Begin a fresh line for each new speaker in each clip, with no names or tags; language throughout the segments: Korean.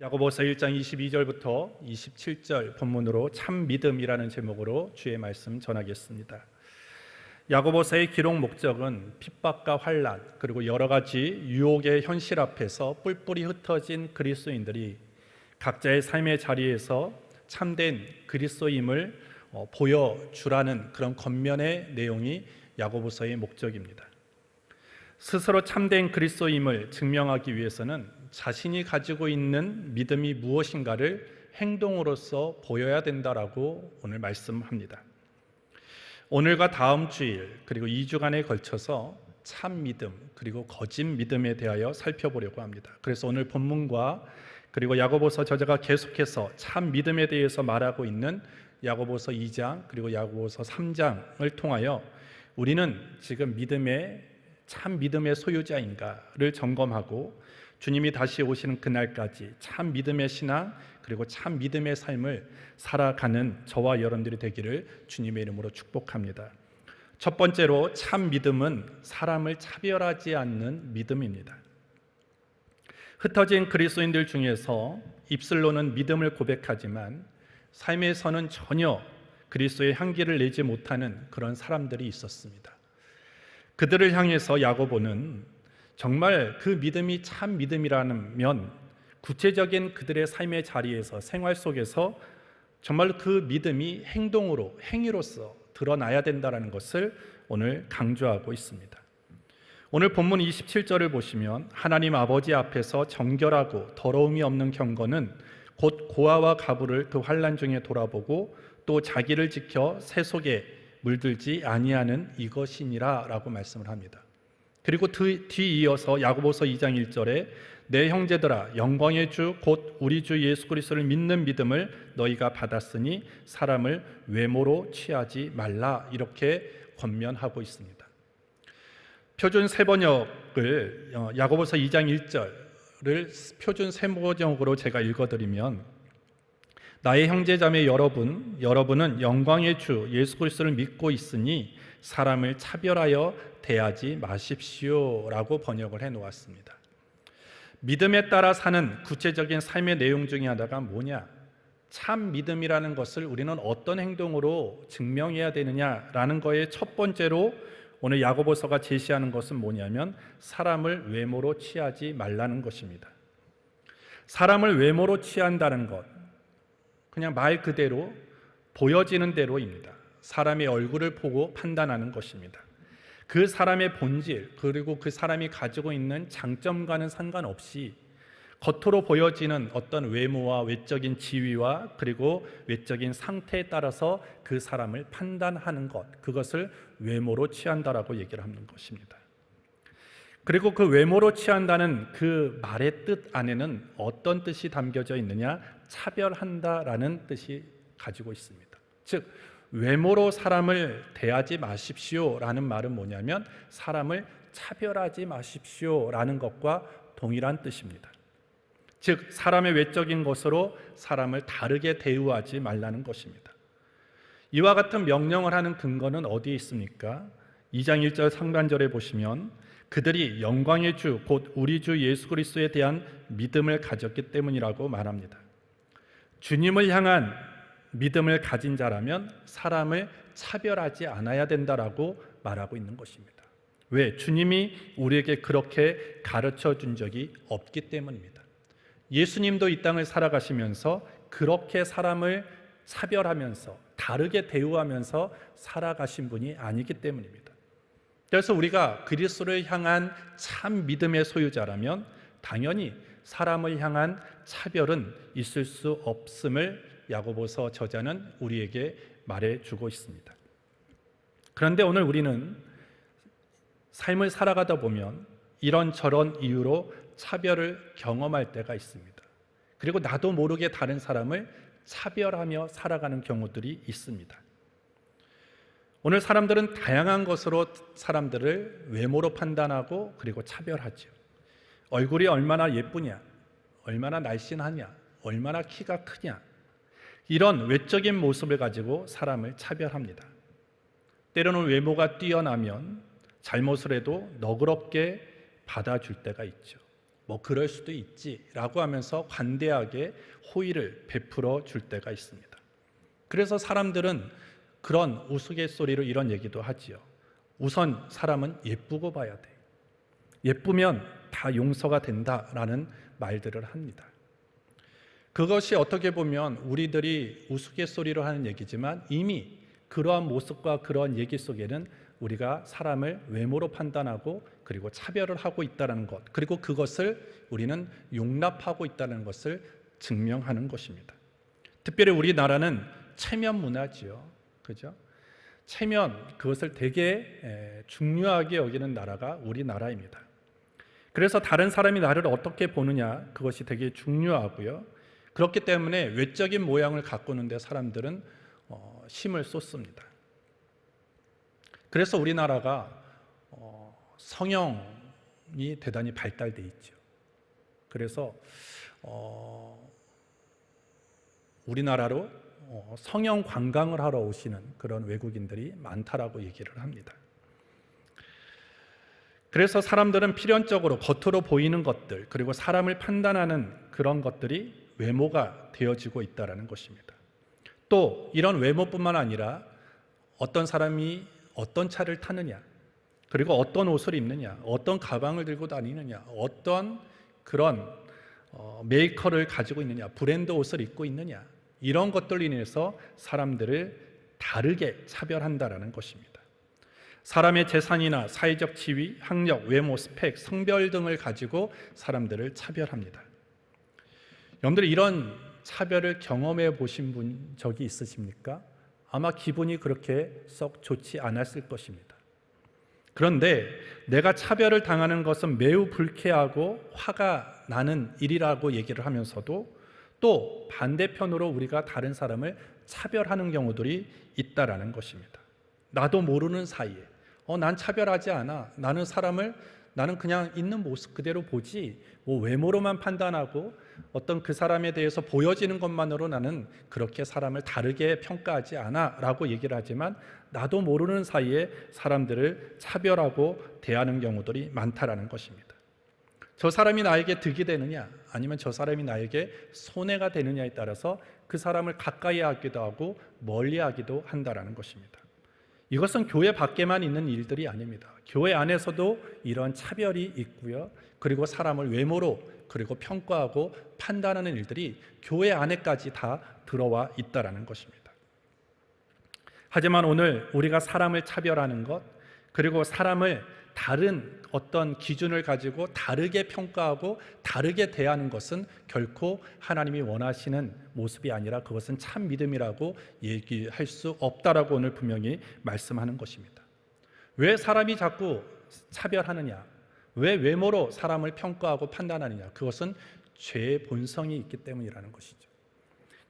야고보서 1장 22절부터 27절 본문으로 참 믿음이라는 제목으로 주의 말씀 전하겠습니다. 야고보서의 기록 목적은 핍박과 환난 그리고 여러 가지 유혹의 현실 앞에서 뿔뿔이 흩어진 그리스도인들이 각자의 삶의 자리에서 참된 그리스도임을 보여주라는 그런 겉면의 내용이 야고보서의 목적입니다. 스스로 참된 그리스도임을 증명하기 위해서는 자신이 가지고 있는 믿음이 무엇인가를 행동으로서 보여야 된다라고 오늘 말씀합니다. 오늘과 다음 주일 그리고 2주간에 걸쳐서 참 믿음 그리고 거짓 믿음에 대하여 살펴보려고 합니다. 그래서 오늘 본문과 그리고 야고보서 저자가 계속해서 참 믿음에 대해서 말하고 있는 야고보서 2장 그리고 야고보서 3장을 통하여 우리는 지금 참 믿음의 소유자인가를 점검하고 주님이 다시 오시는 그날까지 참 믿음의 신앙 그리고 참 믿음의 삶을 살아가는 저와 여러분들이 되기를 주님의 이름으로 축복합니다. 첫 번째로 참 믿음은 사람을 차별하지 않는 믿음입니다. 흩어진 그리스도인들 중에서 입술로는 믿음을 고백하지만 삶에서는 전혀 그리스도의 향기를 내지 못하는 그런 사람들이 있었습니다. 그들을 향해서 야고보는 정말 그 믿음이 참 믿음이라면 구체적인 그들의 삶의 자리에서 생활 속에서 정말 그 믿음이 행동으로 행위로서 드러나야 된다는 것을 오늘 강조하고 있습니다. 오늘 본문 27절을 보시면 하나님 아버지 앞에서 정결하고 더러움이 없는 경건은 곧 고아와 가부를 그 환난 중에 돌아보고 또 자기를 지켜 새 속에 물들지 아니하는 이것이니라 라고 말씀을 합니다. 그리고 뒤이어서 야고보서 2장 1절에 내 형제들아 영광의 주 곧 우리 주 예수 그리스도를 믿는 믿음을 너희가 받았으니 사람을 외모로 취하지 말라 이렇게 권면하고 있습니다. 표준 세번역을 야고보서 2장 1절을 표준 세번역으로 제가 읽어드리면 나의 형제자매 여러분은 영광의 주 예수 그리스도를 믿고 있으니 사람을 차별하여 대하지 마십시오 라고 번역을 해놓았습니다. 믿음에 따라 사는 구체적인 삶의 내용 중에 하나가 뭐냐? 참 믿음이라는 것을 우리는 어떤 행동으로 증명해야 되느냐라는 거에 첫 번째로 오늘 야고보서가 제시하는 것은 뭐냐면 사람을 외모로 취하지 말라는 것입니다. 사람을 외모로 취한다는 것, 그냥 말 그대로 보여지는 대로입니다. 사람의 얼굴을 보고 판단하는 것입니다. 그 사람의 본질 그리고 그 사람이 가지고 있는 장점과는 상관없이 겉으로 보여지는 어떤 외모와 외적인 지위와 그리고 외적인 상태에 따라서 그 사람을 판단하는 것, 그것을 외모로 취한다라고 얘기를 하는 것입니다. 그리고 그 외모로 취한다는 그 말의 뜻 안에는 어떤 뜻이 담겨져 있느냐? 차별한다라는 뜻이 가지고 있습니다. 즉 외모로 사람을 대하지 마십시오라는 말은 뭐냐면 사람을 차별하지 마십시오라는 것과 동일한 뜻입니다. 즉 사람의 외적인 것으로 사람을 다르게 대우하지 말라는 것입니다. 이와 같은 명령을 하는 근거는 어디에 있습니까? 2장 1절 상반절에 보시면 그들이 영광의 주 곧 우리 주 예수 그리스도에 대한 믿음을 가졌기 때문이라고 말합니다. 주님을 향한 믿음을 가진 자라면 사람을 차별하지 않아야 된다라고 말하고 있는 것입니다. 왜? 주님이 우리에게 그렇게 가르쳐 준 적이 없기 때문입니다. 예수님도 이 땅을 살아가시면서 그렇게 사람을 차별하면서 다르게 대우하면서 살아가신 분이 아니기 때문입니다. 그래서 우리가 그리스도를 향한 참 믿음의 소유자라면 당연히 사람을 향한 차별은 있을 수 없음을 야고보서 저자는 우리에게 말해주고 있습니다. 그런데 오늘 우리는 삶을 살아가다 보면 이런저런 이유로 차별을 경험할 때가 있습니다. 그리고 나도 모르게 다른 사람을 차별하며 살아가는 경우들이 있습니다. 오늘 사람들은 다양한 것으로 사람들을 외모로 판단하고 그리고 차별하죠. 얼굴이 얼마나 예쁘냐, 얼마나 날씬하냐, 얼마나 키가 크냐, 이런 외적인 모습을 가지고 사람을 차별합니다. 때로는 외모가 뛰어나면 잘못을 해도 너그럽게 받아줄 때가 있죠. 뭐 그럴 수도 있지라고 하면서 관대하게 호의를 베풀어 줄 때가 있습니다. 그래서 사람들은 그런 우스갯소리로 이런 얘기도 하지요. 우선 사람은 예쁘고 봐야 돼. 예쁘면 다 용서가 된다라는 말들을 합니다. 그것이 어떻게 보면 우리들이 우스갯소리로 하는 얘기지만 이미 그러한 모습과 그러한 얘기 속에는 우리가 사람을 외모로 판단하고 그리고 차별을 하고 있다는 것, 그리고 그것을 우리는 용납하고 있다는 것을 증명하는 것입니다. 특별히 우리나라는 체면 문화지요. 그죠? 체면, 그것을 되게 중요하게 여기는 나라가 우리나라입니다. 그래서 다른 사람이 나를 어떻게 보느냐, 그것이 되게 중요하고요. 그렇기 때문에 외적인 모양을 가꾸는데 사람들은 힘을 쏟습니다. 그래서 우리나라가 성형이 대단히 발달돼 있죠. 그래서 우리나라로 성형 관광을 하러 오시는 그런 외국인들이 많다라고 얘기를 합니다. 그래서 사람들은 필연적으로 겉으로 보이는 것들, 그리고 사람을 판단하는 그런 것들이 외모가 되어지고 있다는 것입니다. 또 이런 외모뿐만 아니라 어떤 사람이 어떤 차를 타느냐, 그리고 어떤 옷을 입느냐, 어떤 가방을 들고 다니느냐, 어떤 그런 메이커를 가지고 있느냐, 브랜드 옷을 입고 있느냐, 이런 것들로 인해서 사람들을 다르게 차별한다라는 것입니다. 사람의 재산이나 사회적 지위, 학력, 외모, 스펙, 성별 등을 가지고 사람들을 차별합니다. 여러분들 이런 차별을 경험해 보신 적이 있으십니까? 아마 기분이 그렇게 썩 좋지 않았을 것입니다. 그런데 내가 차별을 당하는 것은 매우 불쾌하고 화가 나는 일이라고 얘기를 하면서도 또 반대편으로 우리가 다른 사람을 차별하는 경우들이 있다라는 것입니다. 나도 모르는 사이에 난 차별하지 않아. 나는 그냥 있는 모습 그대로 보지, 뭐 외모로만 판단하고 어떤 그 사람에 대해서 보여지는 것만으로 나는 그렇게 사람을 다르게 평가하지 않아 라고 얘기를 하지만 나도 모르는 사이에 사람들을 차별하고 대하는 경우들이 많다라는 것입니다. 저 사람이 나에게 득이 되느냐 아니면 저 사람이 나에게 손해가 되느냐에 따라서 그 사람을 가까이 하기도 하고 멀리 하기도 한다라는 것입니다. 이것은 교회 밖에만 있는 일들이 아닙니다. 교회 안에서도 이런 차별이 있고요. 그리고 사람을 외모로 그리고 평가하고 판단하는 일들이 교회 안에까지 다 들어와 있다라는 것입니다. 하지만 오늘 우리가 사람을 차별하는 것, 그리고 사람을 다른 어떤 기준을 가지고 다르게 평가하고 다르게 대하는 것은 결코 하나님이 원하시는 모습이 아니라 그것은 참 믿음이라고 얘기할 수 없다라고 오늘 분명히 말씀하는 것입니다. 왜 사람이 자꾸 차별하느냐? 왜 외모로 사람을 평가하고 판단하느냐? 그것은 죄의 본성이 있기 때문이라는 것이죠.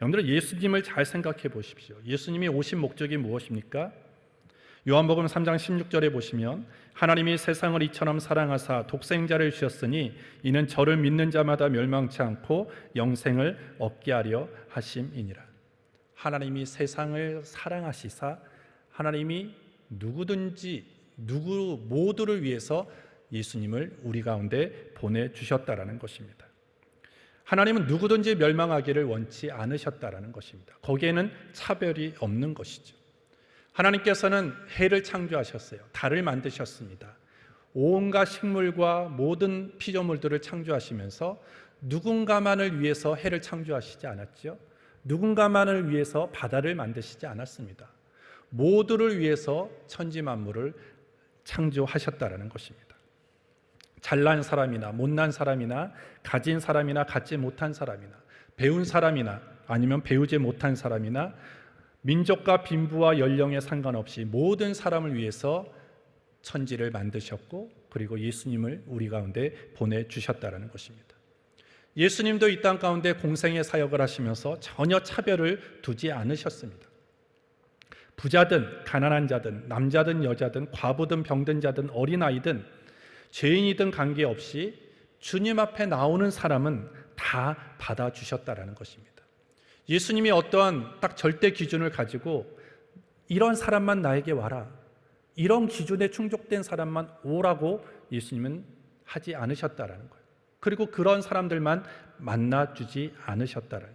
여러분들 예수님을 잘 생각해 보십시오. 예수님이 오신 목적이 무엇입니까? 요한복음 3장 16절에 보시면 하나님이 세상을 이처럼 사랑하사 독생자를 주셨으니 이는 저를 믿는 자마다 멸망치 않고 영생을 얻게 하려 하심이니라. 하나님이 세상을 사랑하시사 하나님이 모두를 위해서 예수님을 우리 가운데 보내주셨다라는 것입니다. 하나님은 누구든지 멸망하기를 원치 않으셨다라는 것입니다. 거기에는 차별이 없는 것이죠. 하나님께서는 해를 창조하셨어요. 달을 만드셨습니다. 온갖 식물과 모든 피조물들을 창조하시면서 누군가만을 위해서 해를 창조하시지 않았죠. 누군가만을 위해서 바다를 만드시지 않았습니다. 모두를 위해서 천지 만물을 창조하셨다라는 것입니다. 잘난 사람이나 못난 사람이나 가진 사람이나 갖지 못한 사람이나 배운 사람이나 아니면 배우지 못한 사람이나 민족과 빈부와 연령에 상관없이 모든 사람을 위해서 천지를 만드셨고 그리고 예수님을 우리 가운데 보내주셨다는 것입니다. 예수님도 이 땅 가운데 공생의 사역을 하시면서 전혀 차별을 두지 않으셨습니다. 부자든 가난한 자든 남자든 여자든 과부든 병든 자든 어린아이든 죄인이든 관계없이 주님 앞에 나오는 사람은 다 받아주셨다는 것입니다. 예수님이 어떠한 딱 절대 기준을 가지고 이런 사람만 나에게 와라, 이런 기준에 충족된 사람만 오라고 예수님은 하지 않으셨다라는 거예요. 그리고 그런 사람들만 만나주지 않으셨다는,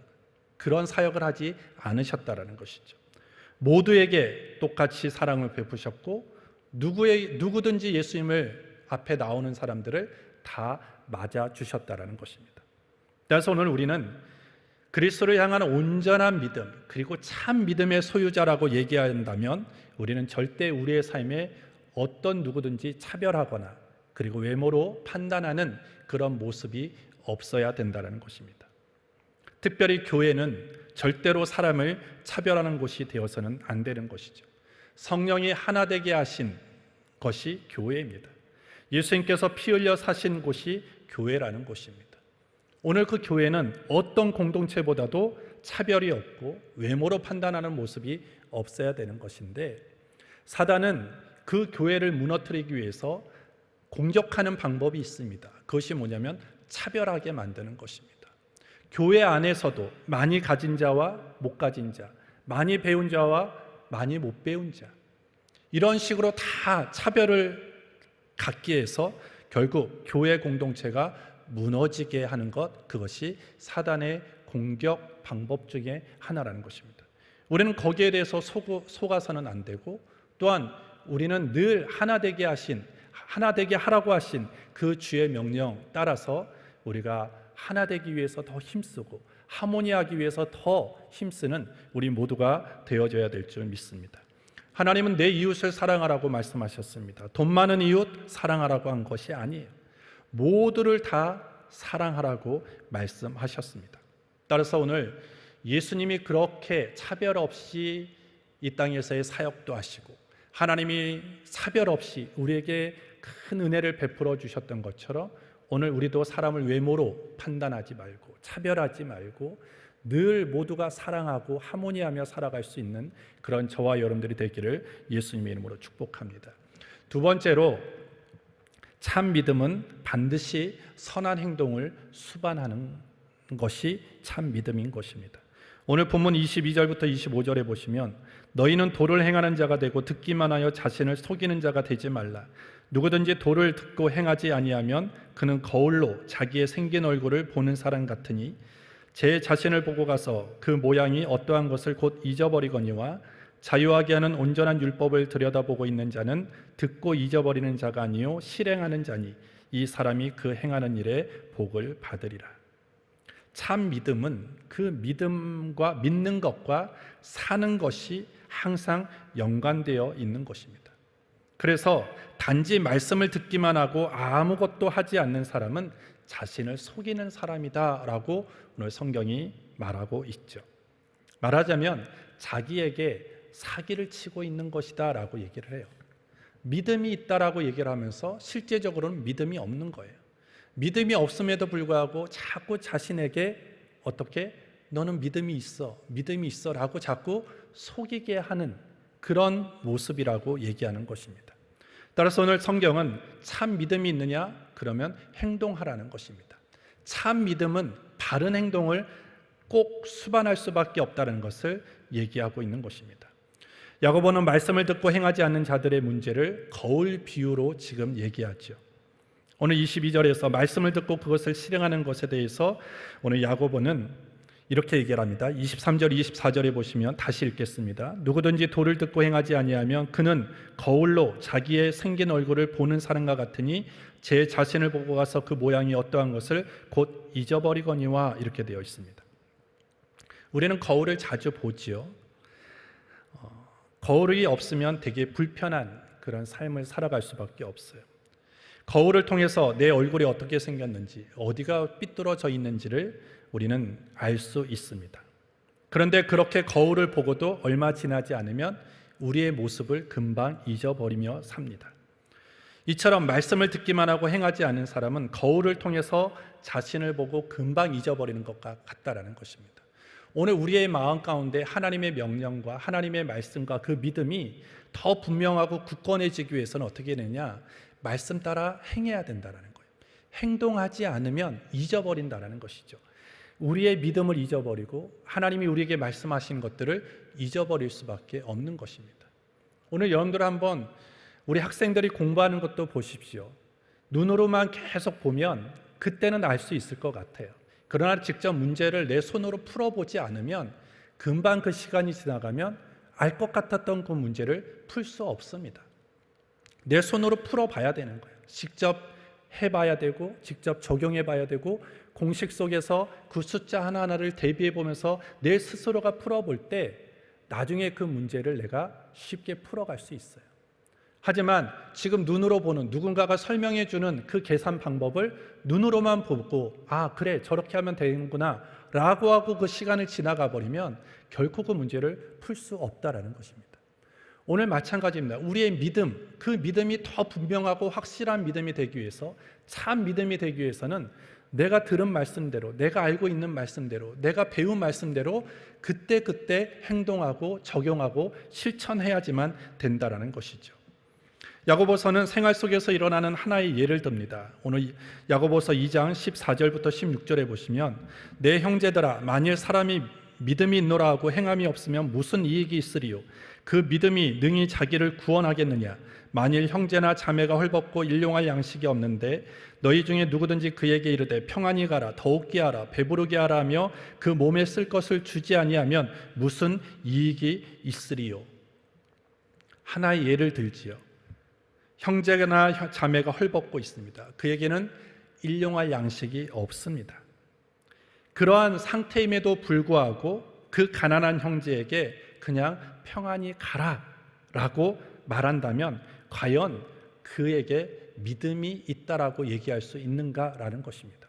그런 사역을 하지 않으셨다라는 것이죠. 모두에게 똑같이 사랑을 베푸셨고 누구든지 예수님을 앞에 나오는 사람들을 다 맞아주셨다라는 것입니다. 그래서 오늘 우리는 그리스도를 향한 온전한 믿음, 그리고 참 믿음의 소유자라고 얘기한다면 우리는 절대 우리의 삶에 어떤 누구든지 차별하거나 그리고 외모로 판단하는 그런 모습이 없어야 된다는 것입니다. 특별히 교회는 절대로 사람을 차별하는 곳이 되어서는 안 되는 것이죠. 성령이 하나 되게 하신 것이 교회입니다. 예수님께서 피 흘려 사신 곳이 교회라는 곳입니다. 오늘 그 교회는 어떤 공동체보다도 차별이 없고 외모로 판단하는 모습이 없어야 되는 것인데, 사단은 그 교회를 무너뜨리기 위해서 공격하는 방법이 있습니다. 그것이 뭐냐면 차별하게 만드는 것입니다. 교회 안에서도 많이 가진 자와 못 가진 자, 많이 배운 자와 많이 못 배운 자, 이런 식으로 다 차별을 갖기 위해서 결국 교회 공동체가 무너지게 하는 것, 그것이 사단의 공격 방법 중에 하나라는 것입니다. 우리는 거기에 대해서 속아서는 안 되고, 또한 우리는 늘 하나 되게 하라고 하신 그 주의 명령 따라서 우리가 하나 되기 위해서 더 힘쓰고 하모니하기 위해서 더 힘쓰는 우리 모두가 되어져야 될 줄 믿습니다. 하나님은 내 이웃을 사랑하라고 말씀하셨습니다. 돈 많은 이웃 사랑하라고 한 것이 아니에요. 모두를 다 사랑하라고 말씀하셨습니다. 따라서 오늘 예수님이 그렇게 차별 없이 이 땅에서의 사역도 하시고 하나님이 차별 없이 우리에게 큰 은혜를 베풀어 주셨던 것처럼 오늘 우리도 사람을 외모로 판단하지 말고 차별하지 말고 늘 모두가 사랑하고 하모니하며 살아갈 수 있는 그런 저와 여러분들이 되기를 예수님의 이름으로 축복합니다. 두 번째로, 참 믿음은 반드시 선한 행동을 수반하는 것이 참 믿음인 것입니다. 오늘 본문 22절부터 25절에 보시면 너희는 도를 행하는 자가 되고 듣기만 하여 자신을 속이는 자가 되지 말라. 누구든지 도를 듣고 행하지 아니하면 그는 거울로 자기의 생긴 얼굴을 보는 사람 같으니 제 자신을 보고 가서 그 모양이 어떠한 것을 곧 잊어버리거니와 자유하게 하는 온전한 율법을 들여다보고 있는 자는 듣고 잊어버리는 자가 아니요 실행하는 자니 이 사람이 그 행하는 일에 복을 받으리라. 참 믿음은 그 믿음과 믿는 것과 사는 것이 항상 연관되어 있는 것입니다. 그래서 단지 말씀을 듣기만 하고 아무것도 하지 않는 사람은 자신을 속이는 사람이다라고 오늘 성경이 말하고 있죠. 말하자면 자기에게 사기를 치고 있는 것이다 라고 얘기를 해요. 믿음이 있다라고 얘기를 하면서 실제적으로는 믿음이 없는 거예요. 믿음이 없음에도 불구하고 자꾸 자신에게 어떻게 너는 믿음이 있어 라고 자꾸 속이게 하는 그런 모습이라고 얘기하는 것입니다. 따라서 오늘 성경은 참 믿음이 있느냐? 그러면 행동하라는 것입니다. 참 믿음은 바른 행동을 꼭 수반할 수밖에 없다는 것을 얘기하고 있는 것입니다. 야고보는 말씀을 듣고 행하지 않는 자들의 문제를 거울 비유로 지금 얘기하죠. 오늘 22절에서 말씀을 듣고 그것을 실행하는 것에 대해서 오늘 야고보는 이렇게 얘기를 합니다. 23절, 24절에 보시면 다시 읽겠습니다. 누구든지 도를 듣고 행하지 아니하면 그는 거울로 자기의 생긴 얼굴을 보는 사람과 같으니 제 자신을 보고 가서 그 모양이 어떠한 것을 곧 잊어버리거니와 이렇게 되어 있습니다. 우리는 거울을 자주 보지요. 거울이 없으면 되게 불편한 그런 삶을 살아갈 수밖에 없어요. 거울을 통해서 내 얼굴이 어떻게 생겼는지, 어디가 삐뚤어져 있는지를 우리는 알 수 있습니다. 그런데 그렇게 거울을 보고도 얼마 지나지 않으면 우리의 모습을 금방 잊어버리며 삽니다. 이처럼 말씀을 듣기만 하고 행하지 않는 사람은 거울을 통해서 자신을 보고 금방 잊어버리는 것과 같다라는 것입니다. 오늘 우리의 마음 가운데 하나님의 명령과 하나님의 말씀과 그 믿음이 더 분명하고 굳건해지기 위해서는 어떻게 되느냐? 말씀 따라 행해야 된다는 거예요. 행동하지 않으면 잊어버린다는 것이죠. 우리의 믿음을 잊어버리고 하나님이 우리에게 말씀하신 것들을 잊어버릴 수밖에 없는 것입니다. 오늘 여러분들 한번 우리 학생들이 공부하는 것도 보십시오. 눈으로만 계속 보면 그때는 알 수 있을 것 같아요. 그러나 직접 문제를 내 손으로 풀어보지 않으면 금방 그 시간이 지나가면 알 것 같았던 그 문제를 풀 수 없습니다. 내 손으로 풀어봐야 되는 거예요. 직접 해봐야 되고 직접 적용해봐야 되고 공식 속에서 그 숫자 하나하나를 대비해보면서 내 스스로가 풀어볼 때 나중에 그 문제를 내가 쉽게 풀어갈 수 있어요. 하지만 지금 눈으로 보는 누군가가 설명해주는 그 계산 방법을 눈으로만 보고 그래 저렇게 하면 되는구나 라고 하고 그 시간을 지나가 버리면 결코 그 문제를 풀 수 없다라는 것입니다. 오늘 마찬가지입니다. 우리의 믿음, 그 믿음이 더 분명하고 확실한 믿음이 되기 위해서, 참 믿음이 되기 위해서는 내가 들은 말씀대로, 내가 알고 있는 말씀대로, 내가 배운 말씀대로 그때그때 행동하고 적용하고 실천해야지만 된다라는 것이죠. 야고보서는 생활 속에서 일어나는 하나의 예를 듭니다. 오늘 야고보서 2장 14절부터 16절에 보시면 내 형제들아 만일 사람이 믿음이 있노라 하고 행함이 없으면 무슨 이익이 있으리요? 그 믿음이 능히 자기를 구원하겠느냐? 만일 형제나 자매가 헐벗고 일용할 양식이 없는데 너희 중에 누구든지 그에게 이르되 평안히 가라 더욱게 하라 배부르게 하라 하며 그 몸에 쓸 것을 주지 아니하면 무슨 이익이 있으리요? 하나의 예를 들지요. 형제나 자매가 헐벗고 있습니다. 그에게는 일용할 양식이 없습니다. 그러한 상태임에도 불구하고 그 가난한 형제에게 그냥 평안히 가라 라고 말한다면 과연 그에게 믿음이 있다라고 얘기할 수 있는가라는 것입니다.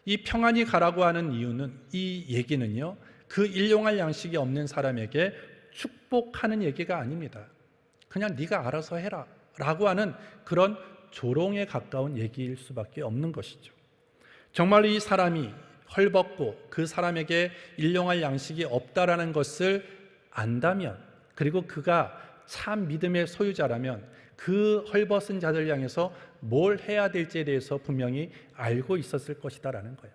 이 평안히 가라고 하는 이유는, 이 얘기는요, 그 일용할 양식이 없는 사람에게 축복하는 얘기가 아닙니다. 그냥 네가 알아서 해라 라고 하는 그런 조롱에 가까운 얘기일 수밖에 없는 것이죠. 정말로 이 사람이 헐벗고 그 사람에게 일용할 양식이 없다라는 것을 안다면, 그리고 그가 참 믿음의 소유자라면 그 헐벗은 자들 향해서 뭘 해야 될지에 대해서 분명히 알고 있었을 것이다라는 거예요.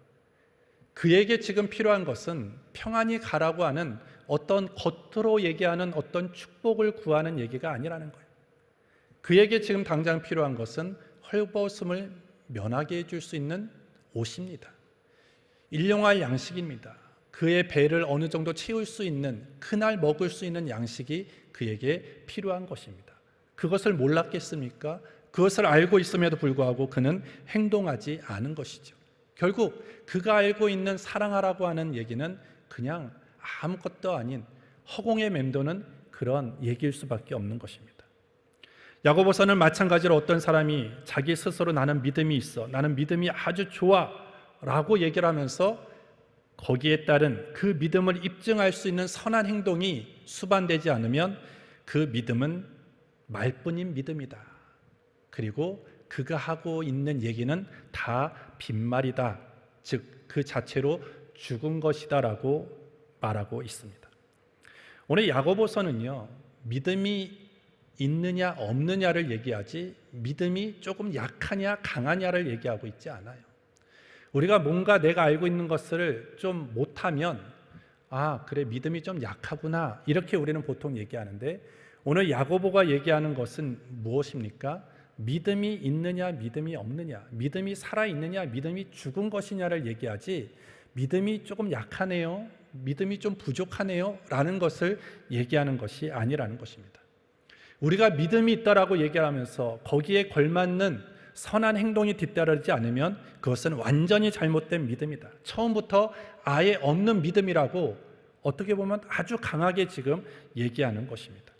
그에게 지금 필요한 것은 평안히 가라고 하는 어떤 겉으로 얘기하는 어떤 축복을 구하는 얘기가 아니라는 거예요. 그에게 지금 당장 필요한 것은 헐벗음을 면하게 해줄 수 있는 옷입니다. 일용할 양식입니다. 그의 배를 어느 정도 채울 수 있는, 그날 먹을 수 있는 양식이 그에게 필요한 것입니다. 그것을 몰랐겠습니까? 그것을 알고 있음에도 불구하고 그는 행동하지 않은 것이죠. 결국 그가 알고 있는 사랑하라고 하는 얘기는 그냥 아무것도 아닌 허공에 맴도는 그런 얘기일 수밖에 없는 것입니다. 야고보서는 마찬가지로 어떤 사람이 자기 스스로 나는 믿음이 있어, 나는 믿음이 아주 좋아 라고 얘기를 하면서 거기에 따른 그 믿음을 입증할 수 있는 선한 행동이 수반되지 않으면 그 믿음은 말뿐인 믿음이다. 그리고 그가 하고 있는 얘기는 다 빈말이다. 즉 그 자체로 죽은 것이다 라고 말하고 있습니다. 오늘 야고보서는요, 믿음이 있느냐 없느냐를 얘기하지 믿음이 조금 약하냐 강하냐를 얘기하고 있지 않아요. 우리가 뭔가 내가 알고 있는 것을 좀 못하면 그래 믿음이 좀 약하구나 이렇게 우리는 보통 얘기하는데, 오늘 야고보가 얘기하는 것은 무엇입니까? 믿음이 있느냐 믿음이 없느냐, 믿음이 살아있느냐 믿음이 죽은 것이냐를 얘기하지 믿음이 조금 약하네요, 믿음이 좀 부족하네요 라는 것을 얘기하는 것이 아니라는 것입니다. 우리가 믿음이 있다라고 얘기하면서 거기에 걸맞는 선한 행동이 뒤따르지 않으면 그것은 완전히 잘못된 믿음이다. 처음부터 아예 없는 믿음이라고 어떻게 보면 아주 강하게 지금 얘기하는 것입니다.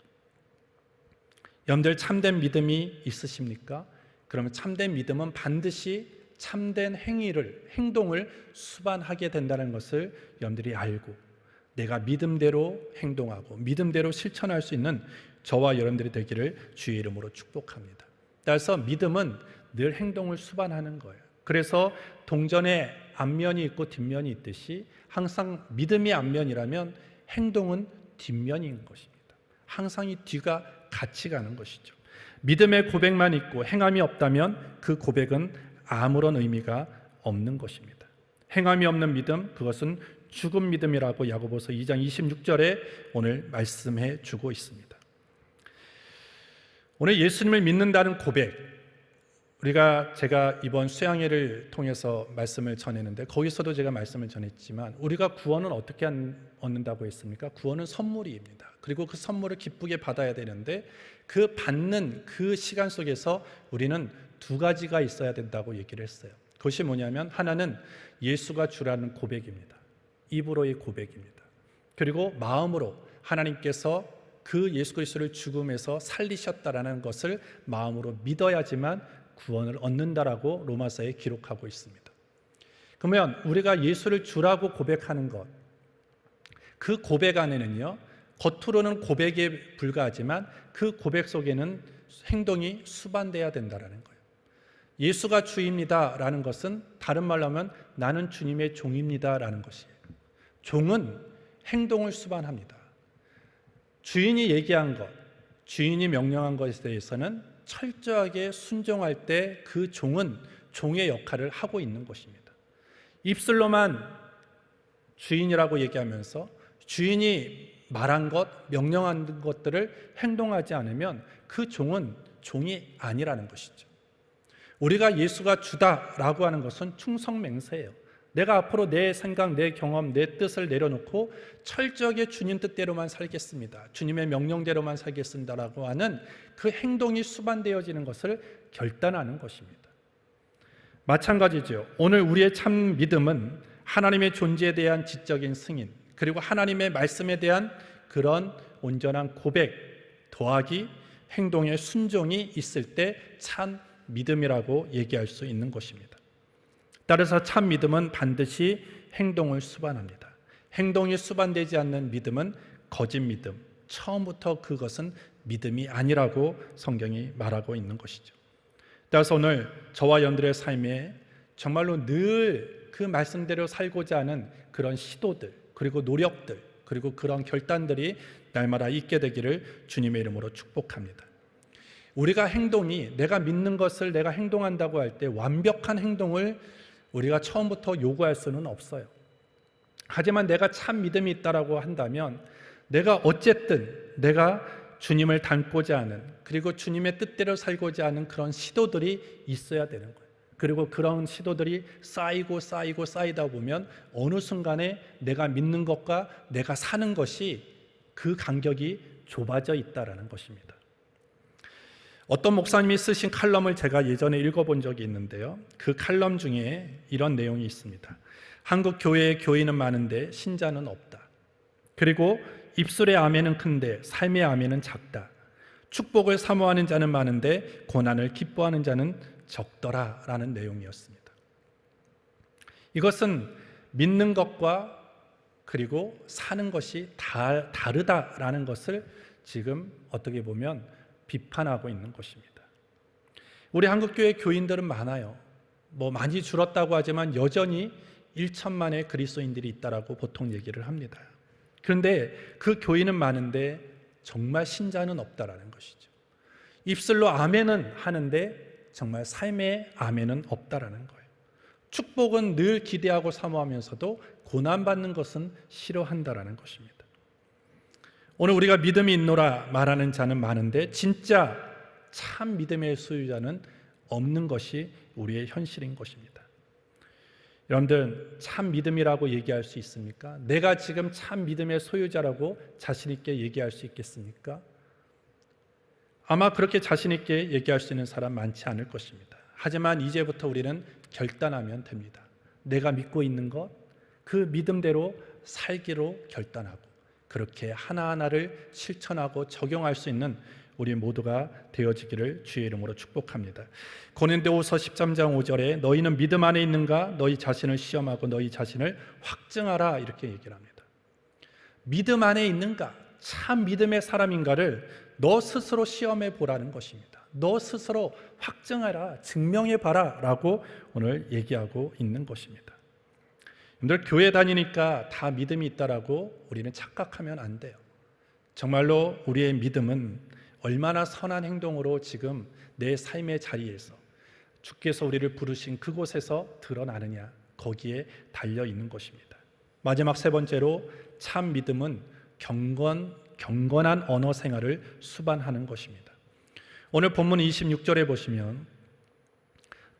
여러분들 참된 믿음이 있으십니까? 그러면 참된 믿음은 반드시 참된 행동을 수반하게 된다는 것을 여러분들이 알고 내가 믿음대로 행동하고 믿음대로 실천할 수 있는 저와 여러분들이 되기를 주의 이름으로 축복합니다. 따라서 믿음은 늘 행동을 수반하는 거예요. 그래서 동전에 앞면이 있고 뒷면이 있듯이 항상 믿음이 앞면이라면 행동은 뒷면인 것입니다. 항상 이 뒤가 같이 가는 것이죠. 믿음의 고백만 있고 행함이 없다면 그 고백은 아무런 의미가 없는 것입니다. 행함이 없는 믿음, 그것은 죽은 믿음이라고 야고보서 2장 26절에 오늘 말씀해 주고 있습니다. 오늘 예수님을 믿는다는 고백, 제가 이번 수양회를 통해서 말씀을 전했는데 거기서도 제가 말씀을 전했지만 우리가 구원은 어떻게 얻는다고 했습니까? 구원은 선물입니다. 그리고 그 선물을 기쁘게 받아야 되는데 그 받는 그 시간 속에서 우리는 두 가지가 있어야 된다고 얘기를 했어요. 그것이 뭐냐면 하나는 예수가 주라는 고백입니다. 입으로의 고백입니다. 그리고 마음으로 하나님께서 그 예수 그리스도를 죽음에서 살리셨다라는 것을 마음으로 믿어야지만 구원을 얻는다라고 로마서에 기록하고 있습니다. 그러면 우리가 예수를 주라고 고백하는 것, 그 고백 안에는요, 겉으로는 고백에 불과하지만 그 고백 속에는 행동이 수반돼야 된다라는 거예요. 예수가 주입니다라는 것은 다른 말로 하면 나는 주님의 종입니다라는 것이에요. 종은 행동을 수반합니다. 주인이 얘기한 것, 주인이 명령한 것에 대해서는 철저하게 순종할 때 그 종은 종의 역할을 하고 있는 것입니다. 입술로만 주인이라고 얘기하면서 주인이 말한 것, 명령한 것들을 행동하지 않으면 그 종은 종이 아니라는 것이죠. 우리가 예수가 주다라고 하는 것은 충성맹세예요. 내가 앞으로 내 생각, 내 경험, 내 뜻을 내려놓고 철저하게 주님 뜻대로만 살겠습니다. 주님의 명령대로만 살겠습니다라고 하는 그 행동이 수반되어지는 것을 결단하는 것입니다. 마찬가지죠. 오늘 우리의 참 믿음은 하나님의 존재에 대한 지적인 승인, 그리고 하나님의 말씀에 대한 그런 온전한 고백 더하기 행동의 순종이 있을 때 참 믿음이라고 얘기할 수 있는 것입니다. 따라서 참 믿음은 반드시 행동을 수반합니다. 행동이 수반되지 않는 믿음은 거짓 믿음, 처음부터 그것은 믿음이 아니라고 성경이 말하고 있는 것이죠. 따라서 오늘 저와 여러분들의 삶에 정말로 늘 그 말씀대로 살고자 하는 그런 시도들, 그리고 노력들, 그리고 그런 결단들이 날마다 있게 되기를 주님의 이름으로 축복합니다. 우리가 행동이, 내가 믿는 것을 내가 행동한다고 할 때 완벽한 행동을 우리가 처음부터 요구할 수는 없어요. 하지만 내가 참 믿음이 있다라고 한다면 내가 어쨌든 내가 주님을 닮고자 하는, 그리고 주님의 뜻대로 살고자 하는 그런 시도들이 있어야 되는 거예요. 그리고 그런 시도들이 쌓이다 보면 어느 순간에 내가 믿는 것과 내가 사는 것이 그 간격이 좁아져 있다라는 것입니다. 어떤 목사님이 쓰신 칼럼을 제가 예전에 읽어본 적이 있는데요, 그 칼럼 중에 이런 내용이 있습니다. 한국 교회의 교인은 많은데 신자는 없다. 그리고 입술의 아멘은 큰데 삶의 아멘은 작다. 축복을 사모하는 자는 많은데 고난을 기뻐하는 자는 적더라라는 내용이었습니다. 이것은 믿는 것과 그리고 사는 것이 다르다라는 것을 지금 어떻게 보면 비판하고 있는 것입니다. 우리 한국교회 교인들은 많아요. 많이 줄었다고 하지만 여전히 1천만의 그리스도인들이 있다라고 보통 얘기를 합니다. 그런데 그 교인은 많은데 정말 신자는 없다라는 것이죠. 입술로 아멘은 하는데 정말 삶의 아멘은 없다라는 거예요. 축복은 늘 기대하고 사모하면서도 고난받는 것은 싫어한다라는 것입니다. 오늘 우리가 믿음이 있노라 말하는 자는 많은데 진짜 참 믿음의 소유자는 없는 것이 우리의 현실인 것입니다. 여러분들, 참 믿음이라고 얘기할 수 있습니까? 내가 지금 참 믿음의 소유자라고 자신 있게 얘기할 수 있겠습니까? 아마 그렇게 자신 있게 얘기할 수 있는 사람 많지 않을 것입니다. 하지만 이제부터 우리는 결단하면 됩니다. 내가 믿고 있는 것, 그 믿음대로 살기로 결단하고 그렇게 하나하나를 실천하고 적용할 수 있는 우리 모두가 되어지기를 주의 이름으로 축복합니다. 고린도후서 13장 5절에 너희는 믿음 안에 있는가? 너희 자신을 시험하고 너희 자신을 확증하라, 이렇게 얘기를 합니다. 믿음 안에 있는가? 참 믿음의 사람인가를 너 스스로 시험해 보라는 것입니다. 너 스스로 확증하라, 증명해 봐라 라고 오늘 얘기하고 있는 것입니다. 여러분들, 교회 다니니까 다 믿음이 있다라고 우리는 착각하면 안 돼요. 정말로 우리의 믿음은 얼마나 선한 행동으로 지금 내 삶의 자리에서 주께서 우리를 부르신 그곳에서 드러나느냐, 거기에 달려 있는 것입니다. 마지막 세 번째로 참 믿음은 경건한 언어 생활을 수반하는 것입니다. 오늘 본문 26절에 보시면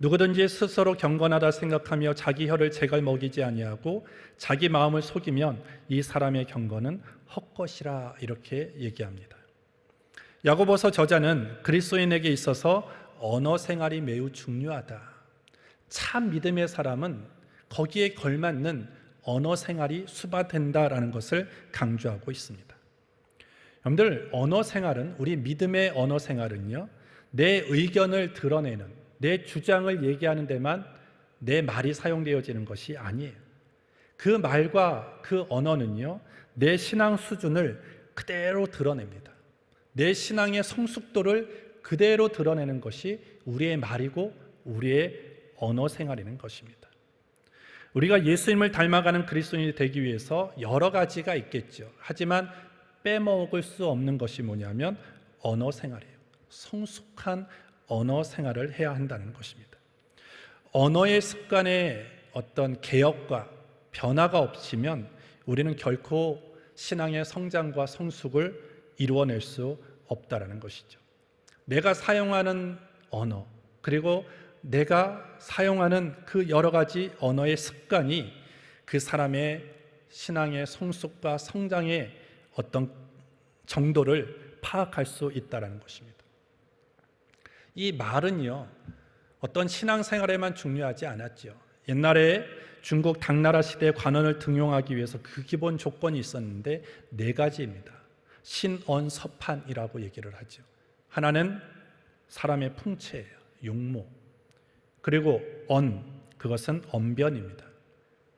누구든지 스스로 경건하다 생각하며 자기 혀를 제갈 먹이지 아니하고 자기 마음을 속이면 이 사람의 경건은 헛것이라 이렇게 얘기합니다. 야고보서 저자는 그리스도인에게 있어서 언어 생활이 매우 중요하다. 참 믿음의 사람은 거기에 걸맞는 언어 생활이 수반된다라는 것을 강조하고 있습니다. 여러분들, 언어 생활은, 우리 믿음의 언어 생활은요, 내 의견을 드러내는, 내 주장을 얘기하는 데만 내 말이 사용되어지는 것이 아니에요. 그 말과 그 언어는요, 내 신앙 수준을 그대로 드러냅니다. 내 신앙의 성숙도를 그대로 드러내는 것이 우리의 말이고 우리의 언어 생활이라는 것입니다. 우리가 예수님을 닮아가는 그리스도인이 되기 위해서 여러 가지가 있겠죠. 하지만 빼먹을 수 없는 것이 뭐냐면 언어 생활이에요. 성숙한 언어 생활을 해야 한다는 것입니다. 언어의 습관에 어떤 개혁과 변화가 없으면 우리는 결코 신앙의 성장과 성숙을 이루어낼 수 없다는 것이죠. 내가 사용하는 언어, 그리고 내가 사용하는 그 여러 가지 언어의 습관이 그 사람의 신앙의 성숙과 성장의 어떤 정도를 파악할 수 있다는 것입니다. 이 말은요, 어떤 신앙생활에만 중요하지 않았죠. 옛날에 중국 당나라 시대 관원을 등용하기 위해서 그 기본 조건이 있었는데 4가지입니다. 신언서판이라고 얘기를 하죠. 하나는 사람의 풍채예요. 용모. 그리고 언, 그것은 언변입니다.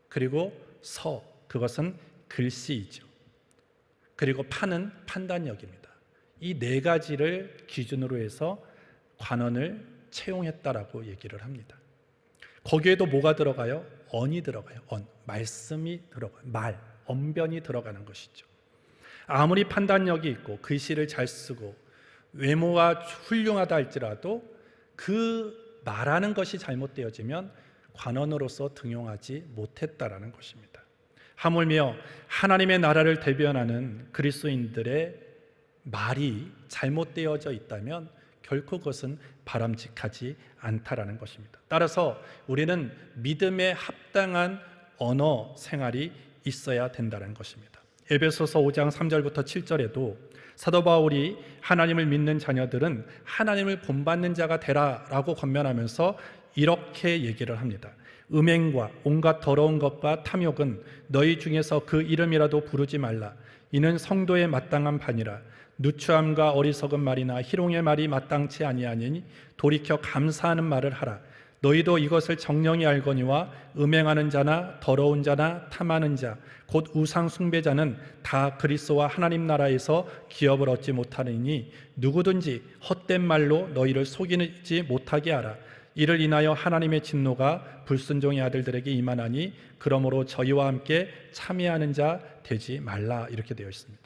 그리고 서, 그것은 글씨이죠. 그리고 판은 판단력입니다. 이 4가지를 기준으로 해서 관원을 채용했다라고 얘기를 합니다. 거기에도 뭐가 들어가요? 언이 들어가요. 언, 말씀이 들어가요. 말, 언변이 들어가는 것이죠. 아무리 판단력이 있고 글씨를 잘 쓰고 외모가 훌륭하다 할지라도 그 말하는 것이 잘못되어지면 관원으로서 등용하지 못했다라는 것입니다. 하물며 하나님의 나라를 대변하는 그리스도인들의 말이 잘못되어져 있다면 결코 그것은 바람직하지 않다라는 것입니다. 따라서 우리는 믿음에 합당한 언어 생활이 있어야 된다는 것입니다. 에베소서 5장 3절부터 7절에도 사도 바울이 하나님을 믿는 자녀들은 하나님을 본받는 자가 되라라고 권면하면서 이렇게 얘기를 합니다. 음행과 온갖 더러운 것과 탐욕은 너희 중에서 그 이름이라도 부르지 말라. 이는 성도에 마땅한 바니라. 누추함과 어리석은 말이나 희롱의 말이 마땅치 아니하니 돌이켜 감사하는 말을 하라. 너희도 이것을 정령이 알거니와 음행하는 자나 더러운 자나 탐하는 자 곧 우상 숭배자는 다 그리스도와 하나님 나라에서 기업을 얻지 못하느니 누구든지 헛된 말로 너희를 속이지 못하게 하라. 이를 인하여 하나님의 진노가 불순종의 아들들에게 임하나니 그러므로 저희와 함께 참여하는 자 되지 말라. 이렇게 되어 있습니다.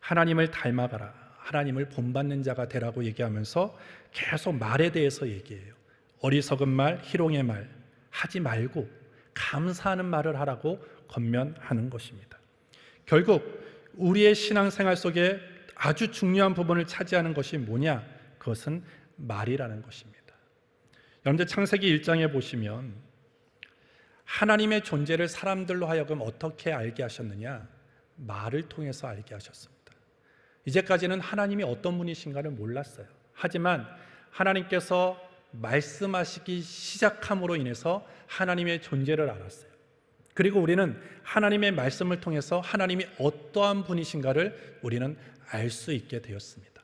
하나님을 닮아가라, 하나님을 본받는 자가 되라고 얘기하면서 계속 말에 대해서 얘기해요. 어리석은 말, 희롱의 말 하지 말고 감사하는 말을 하라고 권면하는 것입니다. 결국 우리의 신앙생활 속에 아주 중요한 부분을 차지하는 것이 뭐냐? 그것은 말이라는 것입니다. 여러분들 창세기 1장에 보시면 하나님의 존재를 사람들로 하여금 어떻게 알게 하셨느냐? 말을 통해서 알게 하셨습니다. 이제까지는 하나님이 어떤 분이신가를 몰랐어요. 하지만 하나님께서 말씀하시기 시작함으로 인해서 하나님의 존재를 알았어요. 그리고 우리는 하나님의 말씀을 통해서 하나님이 어떠한 분이신가를 우리는 알 수 있게 되었습니다.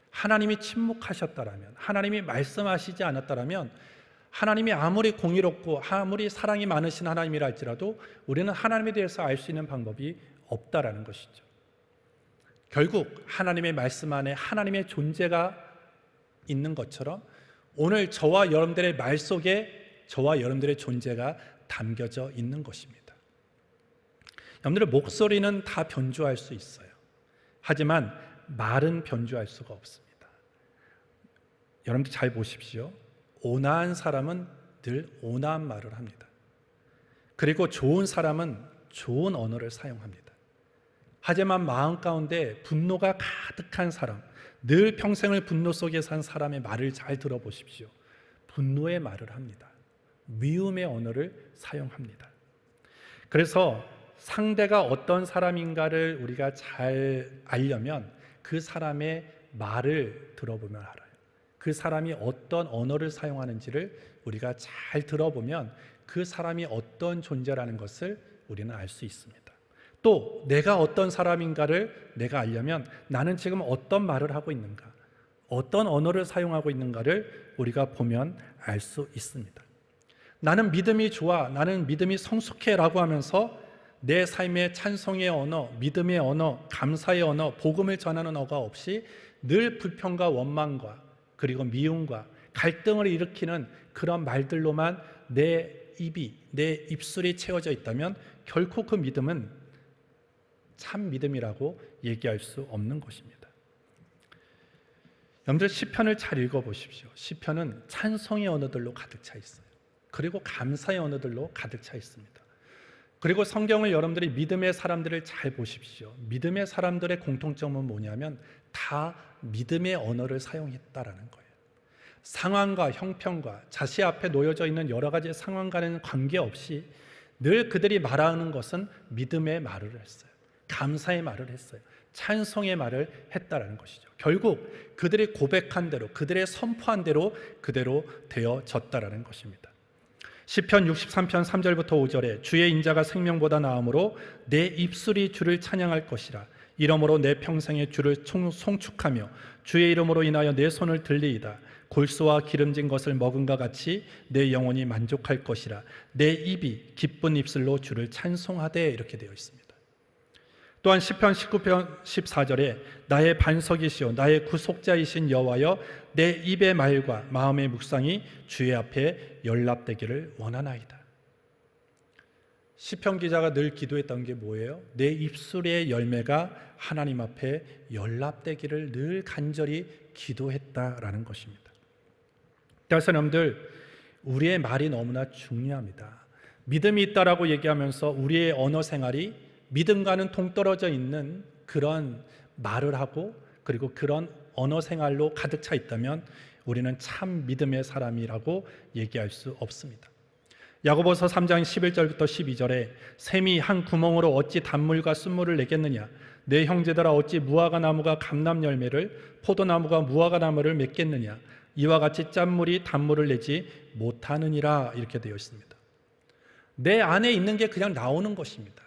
하나님이 침묵하셨다라면, 하나님이 말씀하시지 않았다라면, 하나님이 아무리 공의롭고 아무리 사랑이 많으신 하나님이라 할지라도 우리는 하나님에 대해서 알 수 있는 방법이 없다라는 것이죠. 결국 하나님의 말씀 안에 하나님의 존재가 있는 것처럼 오늘 저와 여러분들의 말 속에 저와 여러분들의 존재가 담겨져 있는 것입니다. 여러분들의 목소리는 다 변주할 수 있어요. 하지만 말은 변주할 수가 없습니다. 여러분들 잘 보십시오. 온화한 사람은 늘 온화한 말을 합니다. 그리고 좋은 사람은 좋은 언어를 사용합니다. 하지만 마음 가운데 분노가 가득한 사람, 늘 평생을 분노 속에 산 사람의 말을 잘 들어보십시오. 분노의 말을 합니다. 미움의 언어를 사용합니다. 그래서 상대가 어떤 사람인가를 우리가 잘 알려면 그 사람의 말을 들어보면 알아요. 그 사람이 어떤 언어를 사용하는지를 우리가 잘 들어보면 그 사람이 어떤 존재라는 것을 우리는 알 수 있습니다. 또 내가 어떤 사람인가를 내가 알려면 나는 지금 어떤 말을 하고 있는가, 어떤 언어를 사용하고 있는가를 우리가 보면 알 수 있습니다. 나는 믿음이 좋아, 나는 믿음이 성숙해 라고 하면서 내 삶의 찬송의 언어, 믿음의 언어, 감사의 언어, 복음을 전하는 언어가 없이 늘 불평과 원망과 그리고 미움과 갈등을 일으키는 그런 말들로만 내 입술이 채워져 있다면 결코 그 믿음은 참 믿음이라고 얘기할 수 없는 것입니다. 여러분들 시편을 잘 읽어보십시오. 시편은 찬송의 언어들로 가득 차 있어요. 그리고 감사의 언어들로 가득 차 있습니다. 그리고 성경을 여러분들이 믿음의 사람들을 잘 보십시오. 믿음의 사람들의 공통점은 뭐냐면 다 믿음의 언어를 사용했다라는 거예요. 상황과 형편과 자신 앞에 놓여져 있는 여러 가지 상황과는 관계없이 늘 그들이 말하는 것은 믿음의 말을 했어요. 감사의 말을 했어요. 찬송의 말을 했다라는 것이죠. 결국 그들이 고백한 대로, 그들의 선포한 대로 그대로 되어졌다라는 것입니다. 시편 63편 3절부터 5절에 주의 인자가 생명보다 나음으로 내 입술이 주를 찬양할 것이라. 이러므로 내 평생에 주를 송축하며 주의 이름으로 인하여 내 손을 들리이다. 골수와 기름진 것을 먹은과 같이 내 영혼이 만족할 것이라. 내 입이 기쁜 입술로 주를 찬송하되, 이렇게 되어 있습니다. 또한 시편 19편 14절에 나의 반석이시오 나의 구속자이신 여호와여 내 입의 말과 마음의 묵상이 주의 앞에 연락되기를 원하나이다. 시편 기자가 늘 기도했던 게 뭐예요? 내 입술의 열매가 하나님 앞에 연락되기를 늘 간절히 기도했다라는 것입니다. 그래서 여러분들, 우리의 말이 너무나 중요합니다. 믿음이 있다라고 얘기하면서 우리의 언어 생활이 믿음과는 동떨어져 있는 그런 말을 하고 그리고 그런 언어 생활로 가득 차 있다면 우리는 참 믿음의 사람이라고 얘기할 수 없습니다. 야고보서 3장 11절부터 12절에 샘이 한 구멍으로 어찌 단물과 쓴물을 내겠느냐, 내 형제들아 어찌 무화과 나무가 감람 열매를 포도나무가 무화과 나무를 맺겠느냐, 이와 같이 짠물이 단물을 내지 못하느니라, 이렇게 되어 있습니다. 내 안에 있는 게 그냥 나오는 것입니다.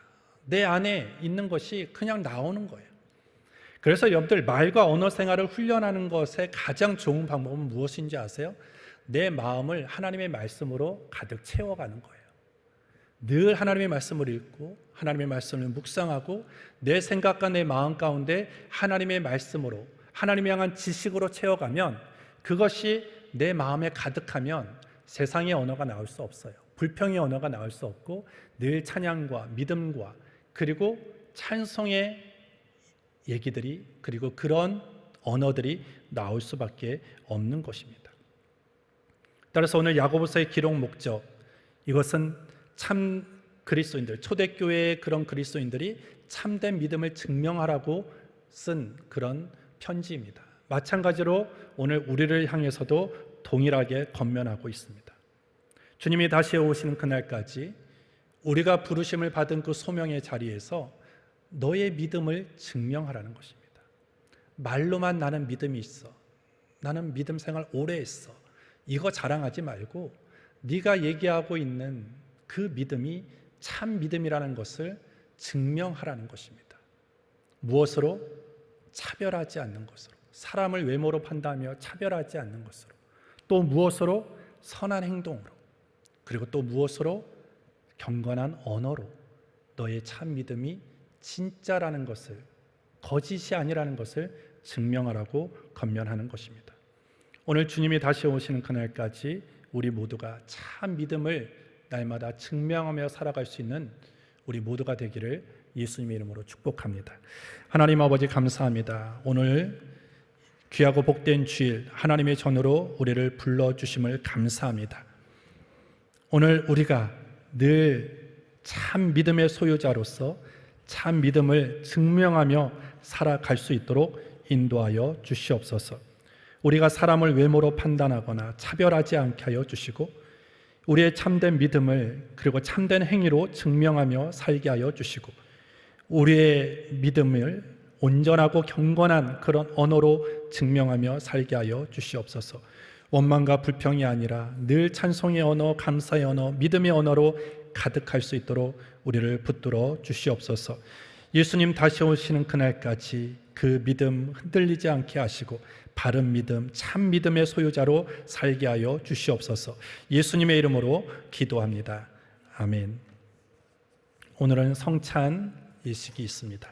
내 안에 있는 것이 그냥 나오는 거예요. 그래서 여러분들, 말과 언어 생활을 훈련하는 것의 가장 좋은 방법은 무엇인지 아세요? 내 마음을 하나님의 말씀으로 가득 채워가는 거예요. 늘 하나님의 말씀을 읽고 하나님의 말씀을 묵상하고 내 생각과 내 마음 가운데 하나님의 말씀으로, 하나님을 향한 지식으로 채워가면, 그것이 내 마음에 가득하면 세상의 언어가 나올 수 없어요. 불평의 언어가 나올 수 없고 늘 찬양과 믿음과 그리고 찬송의 얘기들이, 그리고 그런 언어들이 나올 수밖에 없는 것입니다. 따라서 오늘 야고보서의 기록 목적, 이것은 참 그리스도인들, 초대교회의 그런 그리스도인들이 참된 믿음을 증명하라고 쓴 그런 편지입니다. 마찬가지로 오늘 우리를 향해서도 동일하게 권면하고 있습니다. 주님이 다시 오시는 그날까지 우리가 부르심을 받은 그 소명의 자리에서 너의 믿음을 증명하라는 것입니다. 말로만 나는 믿음이 있어, 나는 믿음 생활 오래 했어, 이거 자랑하지 말고 네가 얘기하고 있는 그 믿음이 참 믿음이라는 것을 증명하라는 것입니다. 무엇으로? 차별하지 않는 것으로, 사람을 외모로 판단하며 차별하지 않는 것으로, 또 무엇으로? 선한 행동으로, 그리고 또 무엇으로? 경건한 언어로 너의 참 믿음이 진짜라는 것을, 거짓이 아니라는 것을 증명하라고 권면하는 것입니다. 오늘 주님이 다시 오시는 그날까지 우리 모두가 참 믿음을 날마다 증명하며 살아갈 수 있는 우리 모두가 되기를 예수님의 이름으로 축복합니다. 하나님 아버지, 감사합니다. 오늘 귀하고 복된 주일, 하나님의 전으로 우리를 불러주심을 감사합니다. 오늘 우리가 늘 참 믿음의 소유자로서 참 믿음을 증명하며 살아갈 수 있도록 인도하여 주시옵소서. 우리가 사람을 외모로 판단하거나 차별하지 않게 하여 주시고 우리의 참된 믿음을 그리고 참된 행위로 증명하며 살게 하여 주시고 우리의 믿음을 온전하고 경건한 그런 언어로 증명하며 살게 하여 주시옵소서. 원망과 불평이 아니라 늘 찬송의 언어, 감사의 언어, 믿음의 언어로 가득할 수 있도록 우리를 붙들어 주시옵소서. 예수님 다시 오시는 그날까지 그 믿음 흔들리지 않게 하시고 바른 믿음, 참 믿음의 소유자로 살게 하여 주시옵소서. 예수님의 이름으로 기도합니다. 아멘. 오늘은 성찬 예식이 있습니다.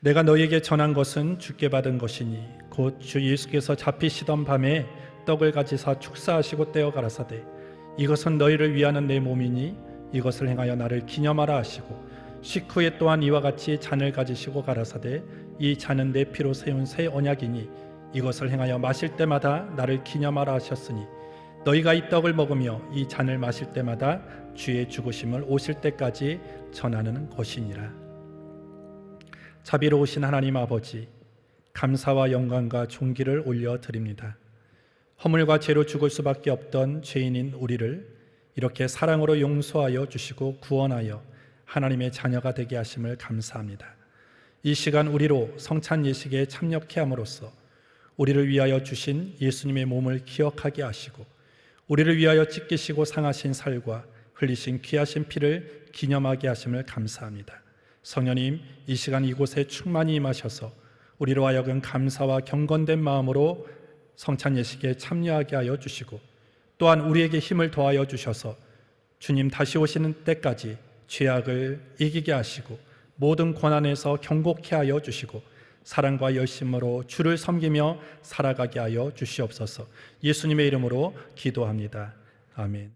내가 너희에게 전한 것은 주께 받은 것이니 곧 주 예수께서 잡히시던 밤에 떡을 가지사 축사하시고 떼어 가라사대 이것은 너희를 위하는 내 몸이니 이것을 행하여 나를 기념하라 하시고 식후에 또한 이와 같이 잔을 가지시고 가라사대 이 잔은 내 피로 세운 새 언약이니 이것을 행하여 마실 때마다 나를 기념하라 하셨으니 너희가 이 떡을 먹으며 이 잔을 마실 때마다 주의 죽으심을 오실 때까지 전하는 것이니라. 자비로우신 하나님 아버지, 감사와 영광과 존귀를 올려드립니다. 허물과 죄로 죽을 수밖에 없던 죄인인 우리를 이렇게 사랑으로 용서하여 주시고 구원하여 하나님의 자녀가 되게 하심을 감사합니다. 이 시간 우리로 성찬 예식에 참여케 함으로써 우리를 위하여 주신 예수님의 몸을 기억하게 하시고 우리를 위하여 찢기시고 상하신 살과 흘리신 귀하신 피를 기념하게 하심을 감사합니다. 성령님, 이 시간 이곳에 충만히 임하셔서 우리로 하여금 감사와 경건된 마음으로 성찬 예식에 참여하게 하여 주시고 또한 우리에게 힘을 더하여 주셔서 주님 다시 오시는 때까지 죄악을 이기게 하시고 모든 고난에서 경고케 하여 주시고 사랑과 열심으로 주를 섬기며 살아가게 하여 주시옵소서. 예수님의 이름으로 기도합니다. 아멘.